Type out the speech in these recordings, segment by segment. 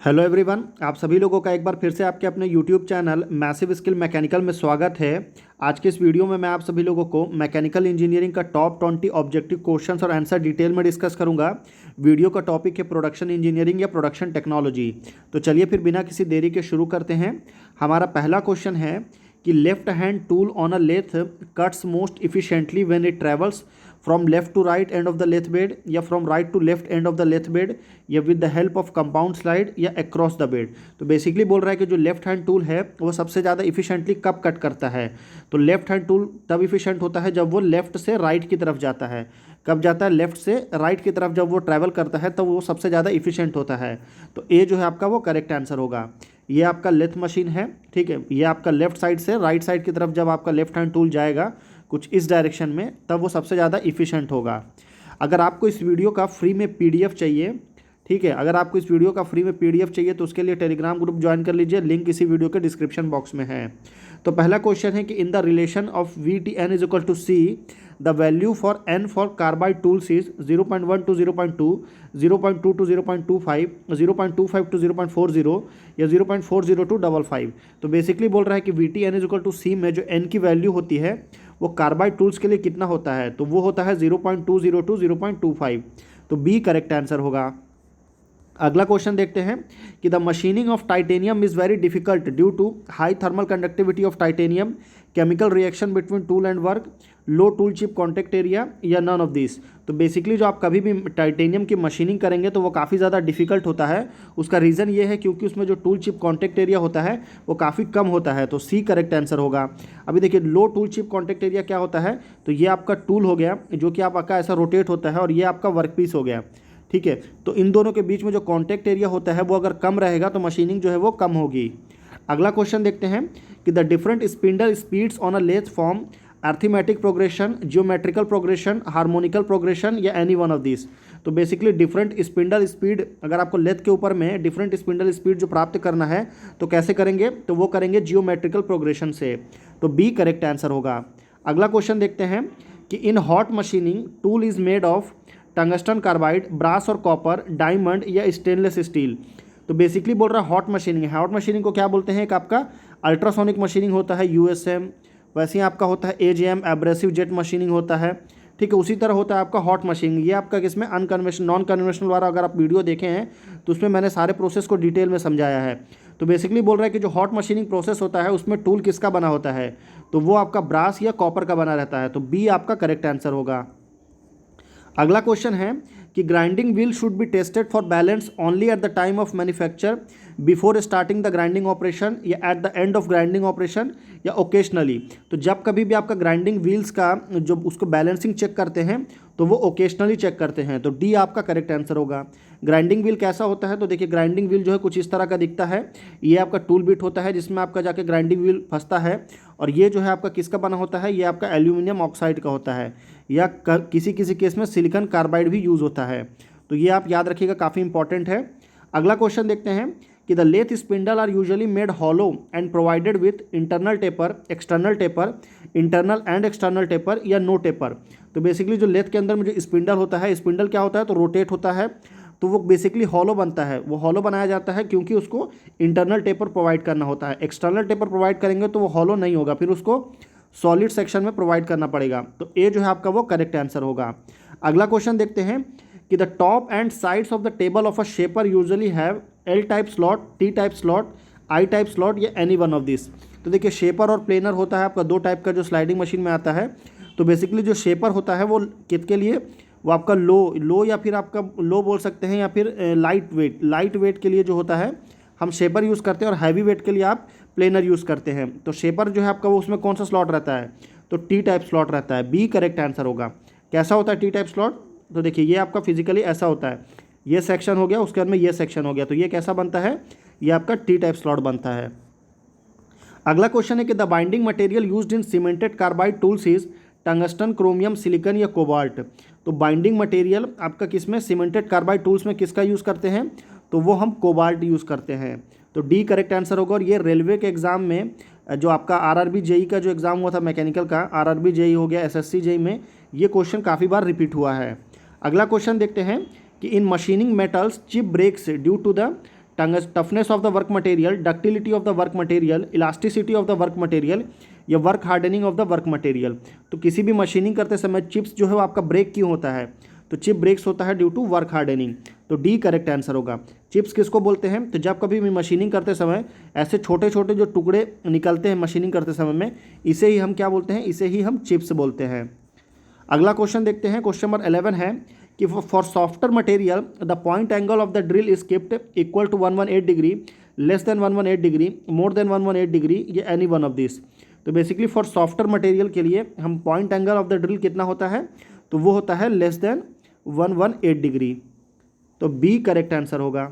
Hello everyone, आप सभी लोगों का एक बार फिर से आपके अपने YouTube channel massive skill mechanical में स्वागत है। आज के इस वीडियो में मैं आप सभी लोगों को मैकेनिकल इंजीनियरिंग का टॉप 20 ऑब्जेक्टिव क्वेश्चंस और आंसर डिटेल में डिस्कस करूंगा। वीडियो का टॉपिक है प्रोडक्शन इंजीनियरिंग या प्रोडक्शन टेक्नोलॉजी। तो चलिए फिर बिना किसी देरी के शुरू करते हैं। हमारा पहला क्वेश्चन है कि left hand tool on a lathe cuts most efficiently when it travels from left to right end of the lathe bed या from right to left end of the lathe bed या with the help of compound slide या across the bed. तो basically बोल रहा है कि जो left hand tool है वो सबसे ज़्यादा इफिशिएंटली कब कट करता है। तो लेफ्ट हैंड टूल तब इफिशिएंट होता है जब वो लेफ्ट से राइट की तरफ जाता है। कब जाता है? लेफ्ट से राइट की तरफ जब वो ट्रैवल करता है तब वो सबसे ज़्यादा इफिशिएंट होता है। तो ए जो है आपका वो करेक्ट आंसर होगा। ये आपका लेथ मशीन है, ठीक है। ये आपका लेफ्ट साइड से राइट साइड की तरफ जब आपका लेफ्ट हैंड टूल जाएगा कुछ इस डायरेक्शन में तब वो सबसे ज़्यादा इफिशिएंट होगा। अगर आपको इस वीडियो का फ्री में पीडीएफ चाहिए, ठीक है, अगर आपको इस वीडियो का फ्री में पीडीएफ चाहिए तो उसके लिए टेलीग्राम ग्रुप ज्वाइन कर लीजिए, लिंक इसी वीडियो के डिस्क्रिप्शन बॉक्स में है। तो पहला क्वेश्चन है कि in the relation of V T N is equal to C the value for N for carbide tools is 0.1 to 0.2, 0.2 to 0.25, 0.25 to 0.40 या 0.40 to 55। तो बेसिकली बोल रहा है कि V T N is equal to C में जो N की value होती है वो कार्बाइड टूल्स के लिए कितना होता है, तो वो होता है 0.20 to 0.25। तो बी करेक्ट आंसर होगा। अगला क्वेश्चन देखते हैं कि the machining of titanium is very difficult due to high thermal conductivity of titanium, chemical reaction between tool and work, low tool chip contact area या नन ऑफ दिस। तो basically जो आप कभी भी टाइटेनियम की मशीनिंग करेंगे तो वो काफ़ी ज़्यादा डिफिकल्ट होता है। उसका रीज़न ये है क्योंकि उसमें जो टूल चिप कॉन्टेक्ट एरिया होता है वो काफ़ी कम होता है। तो सी करेक्ट आंसर होगा। अभी देखिए लो टूल चिप कॉन्टेक्ट एरिया क्या होता है, तो ये आपका टूल हो गया जो कि आपका ऐसा रोटेट होता है और ये आपका वर्क पीस हो गया, ठीक है। तो इन दोनों के बीच में जो कॉन्टैक्ट एरिया होता है वो अगर कम रहेगा तो मशीनिंग जो है वो कम होगी। अगला क्वेश्चन देखते हैं कि the different spindle speeds on a lathe form arithmetic progression, geometrical progression, harmonical progression या एनी वन ऑफ दिस। तो बेसिकली डिफरेंट स्पिंडल स्पीड, अगर आपको लेथ के ऊपर में डिफरेंट स्पिंडल स्पीड जो प्राप्त करना है तो कैसे करेंगे, तो वो करेंगे जियोमेट्रिकल प्रोग्रेशन से। तो बी करेक्ट आंसर होगा। अगला क्वेश्चन देखते हैं कि in hot machining tool is made of tungsten carbide, brass और कॉपर, डायमंड या स्टेनलेस स्टील। तो बेसिकली बोल रहा है हॉट मशीनिंग है। हॉट मशीनिंग को क्या बोलते हैं? एक आपका अल्ट्रासोनिक मशीनिंग होता है यूएसएम, वैसे ही आपका होता है एजेएम एब्रेसिव जेट मशीनिंग होता है, ठीक है। उसी तरह होता है आपका हॉट मशीनिंग। ये आपका किसमें अनकन्वेंशनल नॉन कन्वेंशनल वाला अगर आप वीडियो देखे हैं तो उसमें मैंने सारे प्रोसेस को डिटेल में समझाया है। तो बेसिकली बोल रहा है कि जो हॉट मशीनिंग प्रोसेस होता है उसमें टूल किसका बना होता है, तो वो आपका ब्रास या कॉपर का बना रहता है। तो बी आपका करेक्ट आंसर होगा। अगला क्वेश्चन है कि grinding wheel should be tested for balance only at the time of manufacture, before starting the grinding operation या at the end of grinding operation या ओकेशनली। तो जब कभी भी आपका ग्राइंडिंग व्हील्स का जो उसको बैलेंसिंग चेक करते हैं तो वो ओकेशनली चेक करते हैं। तो डी आपका करेक्ट आंसर होगा। ग्राइंडिंग व्हील कैसा होता है, तो देखिए ग्राइंडिंग व्हील जो है कुछ इस तरह का दिखता है। ये आपका टूल बिट होता है जिसमें आपका जाके ग्राइंडिंग व्हील फंसता है और ये जो है आपका किसका बना होता है, ये आपका एल्यूमिनियम ऑक्साइड का होता है या किसी किसी केस में सिलिकॉन कार्बाइड भी यूज़ होता है। तो ये आप याद रखिएगा, काफ़ी इंपॉर्टेंट है। अगला क्वेश्चन देखते हैं कि the lathe spindle are usually made hollow and provided with internal taper, external taper, internal and external taper या नो टेपर। तो बेसिकली जो लेथ के अंदर में जो स्पिंडल होता है, स्पिंडल क्या होता है, तो रोटेट होता है, तो वो बेसिकली हॉलो बनता है। वो हॉलो बनाया जाता है क्योंकि उसको इंटरनल टेपर प्रोवाइड करना होता है। एक्सटर्नल टेपर प्रोवाइड करेंगे तो वो हॉलो नहीं होगा, फिर उसको सॉलिड सेक्शन में प्रोवाइड करना पड़ेगा। तो ए जो है आपका वो करेक्ट आंसर होगा। अगला क्वेश्चन देखते हैं कि the top and sides of the table of a shaper usually have L type slot, T type slot, I type slot या एनी वन ऑफ दिस। तो देखिए शेपर और प्लेनर होता है आपका दो टाइप का जो स्लाइडिंग मशीन में आता है। तो बेसिकली जो शेपर होता है वो किसके लिए, वो आपका लो या फिर आपका लो बोल सकते हैं या फिर लाइट वेट के लिए जो होता है हम शेपर यूज़ करते हैं और हैवी वेट के लिए आप प्लेनर यूज़ करते हैं। तो शेपर जो है आपका वो उसमें कौन सा स्लॉट रहता है, तो टी टाइप स्लॉट रहता है। बी करेक्ट आंसर होगा। कैसा होता है टी टाइप स्लॉट, तो देखिए ये आपका फिजिकली ऐसा होता है, ये सेक्शन हो गया उसके बाद में ये सेक्शन हो गया, तो ये कैसा बनता है, ये आपका टी टाइप स्लॉट बनता है। अगला क्वेश्चन है कि the binding material used in cemented carbide tools is tungsten, chromium, silicon या कोबाल्ट। तो बाइंडिंग मटेरियल आपका किसमें, सीमेंटेड कार्बाइड टूल्स में किसका यूज़ करते हैं, तो वो हम कोबाल्ट यूज़ करते हैं। तो डी करेक्ट आंसर होगा। और ये रेलवे के एग्ज़ाम में जो आपका आरआरबी जेई का जो एग्ज़ाम हुआ था मैकेनिकल का, आरआरबी जेई हो गया, एसएससी जेई में ये क्वेश्चन काफ़ी बार रिपीट हुआ है। अगला क्वेश्चन देखते हैं कि in machining metals chip breaks due to the toughness of the work material, ductility of the work material, elasticity of the work material या work hardening of the work material. तो किसी भी मशीनिंग करते समय chips जो है वो आपका ब्रेक क्यों होता है? तो चिप ब्रेक्स होता है ड्यू टू वर्क हार्डनिंग। तो डी करेक्ट आंसर होगा। चिप्स किसको बोलते हैं? तो जब कभी भी मशीनिंग करते समय ऐसे छोटे छोटे जो टुकड़े निकलते हैं मशीनिंग करते समय में, इसे ही हम क्या बोलते हैं? इसे ही हम चिप्स बोलते हैं। अगला क्वेश्चन देखते हैं। क्वेश्चन नंबर 11 है कि for softer material the point angle of the drill is keeped equal to 118 degree, less than 118 degree, more than 118 degree, ये एनी वन ऑफ दिस। तो बेसिकली फॉर सॉफ्टर मटेरियल के लिए हम point angle of the drill कितना होता है? तो वो होता है लेस देन 118 डिग्री। तो बी करेक्ट आंसर होगा।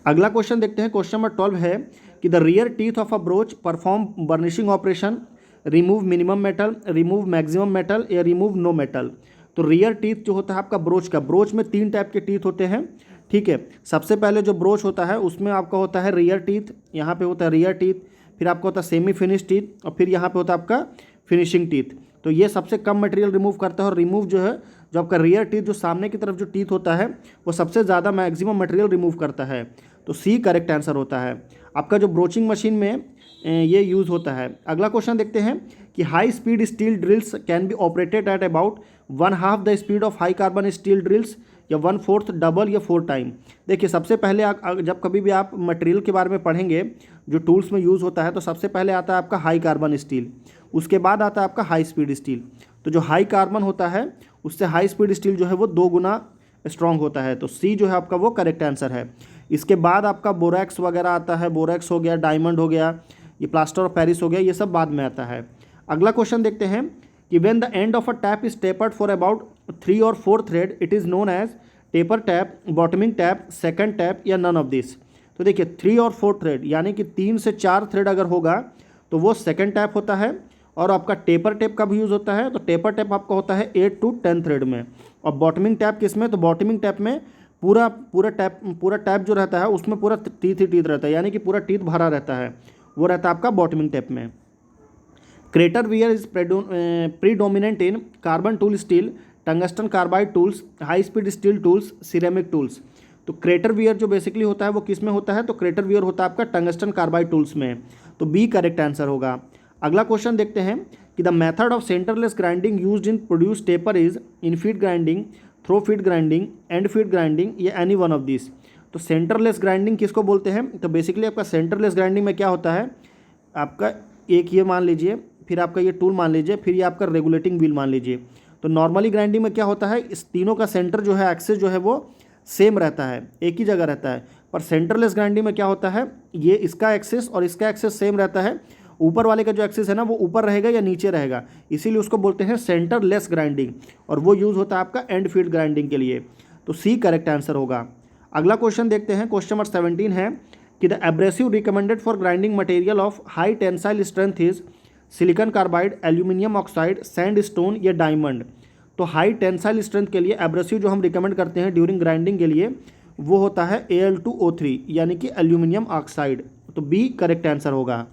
अगला क्वेश्चन देखते हैं। क्वेश्चन नंबर 12 है कि the rear teeth of a broach perform burnishing operation, remove minimum metal, remove maximum metal या रिमूव नो मेटल। तो रियर टीथ जो होता है आपका ब्रोच का, ब्रोच में 3 टाइप के टीथ होते हैं, ठीक है। सबसे पहले जो ब्रोच होता है उसमें आपका होता है रियर टीथ, यहाँ पे होता है रियर टीथ, फिर आपका होता है सेमी फिनिश टीथ और फिर यहाँ पे होता है आपका फिनिशिंग टीथ। तो ये सबसे कम मटेरियल रिमूव करता है और रिमूव जो है जो आपका रियर टीथ जो सामने की तरफ जो टीथ होता है वो सबसे ज़्यादा मैक्सिमम मटेरियल रिमूव करता है। तो सी करेक्ट आंसर होता है आपका जो ब्रोचिंग मशीन में ये यूज़ होता है। अगला क्वेश्चन देखते हैं कि high speed steel drills can be operated at about 1/2 the speed of high carbon steel drills या 1/4 डबल या 4 टाइम। देखिए सबसे पहले जब कभी भी आप मटेरियल के बारे में पढ़ेंगे जो टूल्स में यूज़ होता है तो सबसे पहले आता है आपका हाई कार्बन स्टील, उसके बाद आता है आपका हाई स्पीड स्टील। तो जो हाई कार्बन होता है उससे हाई स्पीड स्टील जो है वो 2 गुना स्ट्रॉन्ग होता है। तो सी जो है आपका वो करेक्ट आंसर है। इसके बाद आपका बोरैक्स वगैरह आता है, बोरैक्स हो गया, डायमंड हो गया, ये प्लास्टर ऑफ पेरिस हो गया, ये सब बाद में आता है। अगला क्वेश्चन देखते हैं कि when the end of a tap is tapered for about 3 और 4 thread it is known as taper tap, bottoming tap, second tap या नन ऑफ दिस। तो देखिए 3 और 4 थ्रेड यानी कि 3 से 4 थ्रेड अगर होगा तो वो सेकंड टैप होता है और आपका टेपर टैप का भी यूज़ होता है। तो टेपर टैप आपका होता है 8 to 10 थ्रेड में। और बॉटमिंग टैप किस में? तो बॉटमिंग टैप में पूरा टैप जो रहता है उसमें पूरा टीथ ही टीथ रहता है, यानी कि पूरा टीथ भरा रहता है, वो रहता है आपका बॉटमिंग टैप में। Crater wear is predominant in carbon tool steel, tungsten carbide tools, high speed steel tools, ceramic tools. तो क्रेटर वियर जो बेसिकली होता है वो किस में होता है? तो क्रेटर वियर होता है आपका टंगस्टन कार्बाइड टूल्स में। तो बी करेक्ट आंसर होगा। अगला क्वेश्चन देखते हैं कि the method of centreless grinding used in produce taper is in feed grinding, through feed grinding, end feed grinding या एनी वन ऑफ दिस। तो सेंटरलेस ग्राइंडिंग किसको बोलते हैं? तो बेसिकली आपका सेंटरलेस ग्राइंडिंग में क्या होता है, आपका एक ये मान लीजिए, फिर आपका ये टूल मान लीजिए, फिर ये आपका रेगुलेटिंग व्हील मान लीजिए। तो नॉर्मली ग्राइंडिंग में क्या होता है, इस तीनों का सेंटर जो है एक्सिस जो है वो सेम रहता है, एक ही जगह रहता है। पर सेंटरलेस ग्राइंडिंग में क्या होता है, ये इसका एक्सिस और इसका एक्सिस सेम रहता है, ऊपर वाले का जो एक्सिस है ना वो ऊपर रहेगा या नीचे रहेगा, इसीलिए उसको बोलते हैं सेंटरलेस ग्राइंडिंग, और वो यूज़ होता है आपका एंड फीड ग्राइंडिंग के लिए। तो सी करेक्ट आंसर होगा। अगला क्वेश्चन देखते हैं। क्वेश्चन नंबर 17 है कि the abrasive recommended for grinding material of high tensile strength is silicon carbide, aluminium oxide, sand stone या डायमंड। तो हाई टेंसाइल स्ट्रेंथ के लिए एब्रेसिव जो हम रिकमेंड करते हैं ड्यूरिंग ग्राइंडिंग के लिए वो होता है Al2O3 यानी कि एल्यूमिनियम ऑक्साइड। तो बी करेक्ट आंसर होगा।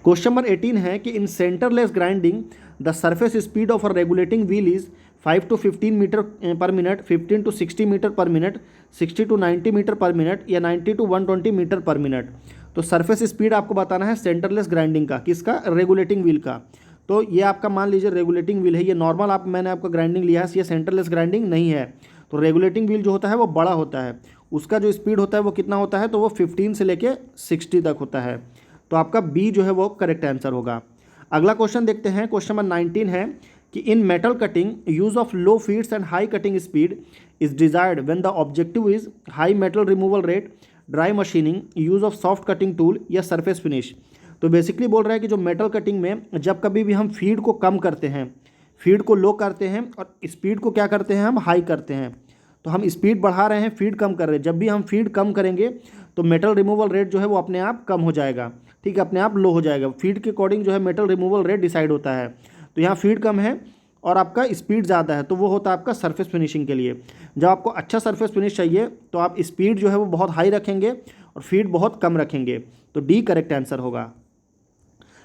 क्वेश्चन नंबर 18 है कि in centreless grinding the surface speed of a regulating wheel is 5 to 15 metre per minute, 15 to 60 metre per minute, 60 to 90 metre per minute या 90 to 120 metre per minute. तो surface speed आपको बताना है centreless grinding का, किसका? Regulating wheel का। तो ये आपका मान लीजिए रेगुलेटिंग व्हील है, ये नॉर्मल मैंने आपका ग्राइंडिंग लिया है, ये सेंटरलेस ग्राइंडिंग नहीं है। तो रेगुलेटिंग व्हील जो होता है वो बड़ा होता है, उसका जो स्पीड होता है वो कितना होता है, तो वो 15 से लेके 60 तक होता है। तो आपका बी जो है वो करेक्ट आंसर होगा। अगला क्वेश्चन देखते हैं। क्वेश्चन नंबर 19 है कि इन metal cutting use of low feeds and high cutting speed is desired when the objective is high metal removal rate, dry machining, use of soft cutting tool या surface finish. तो basically बोल रहा है कि जो metal cutting में जब कभी भी हम फीड को कम करते हैं, फीड को लो करते हैं और स्पीड को क्या करते हैं, हम हाई करते हैं। तो हम स्पीड बढ़ा रहे हैं, फीड कम कर रहे हैं। जब भी हम फीड कम करेंगे तो मेटल रिमूवल रेट जो है वो अपने आप कम हो जाएगा, ठीक है, अपने आप लो हो जाएगा। फीड के अकॉर्डिंग जो है मेटल रिमूवल रेट डिसाइड होता है। तो यहाँ फीड कम है और आपका स्पीड ज़्यादा है, तो वो होता है आपका सरफेस फिनिशिंग के लिए। जब आपको अच्छा सरफेस फिनिश चाहिए तो आप स्पीड जो है वो बहुत हाई रखेंगे और फीड बहुत कम रखेंगे। तो डी करेक्ट आंसर होगा।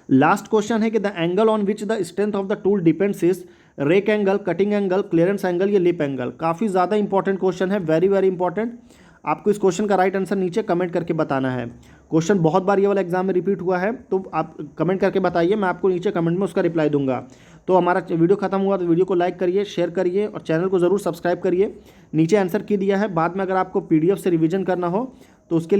लास्ट क्वेश्चन है कि the angle on which the strength of the tool depends is rake angle, cutting angle, clearance angle या लिप एंगल। काफ़ी ज़्यादा इंपॉर्टेंट क्वेश्चन है, वेरी वेरी इंपॉर्टेंट। आपको इस क्वेश्चन का राइट आंसर नीचे कमेंट करके बताना है। क्वेश्चन बहुत बार ये वाला एग्जाम में रिपीट हुआ है, तो आप कमेंट करके बताइए, मैं आपको नीचे कमेंट में उसका रिप्लाई दूंगा। तो हमारा वीडियो खत्म हुआ तो वीडियो को लाइक करिए, शेयर करिए और चैनल को ज़रूर सब्सक्राइब करिए। नीचे आंसर की दिया है, बाद में अगर आपको PDF से रिवीजन करना हो तो उसके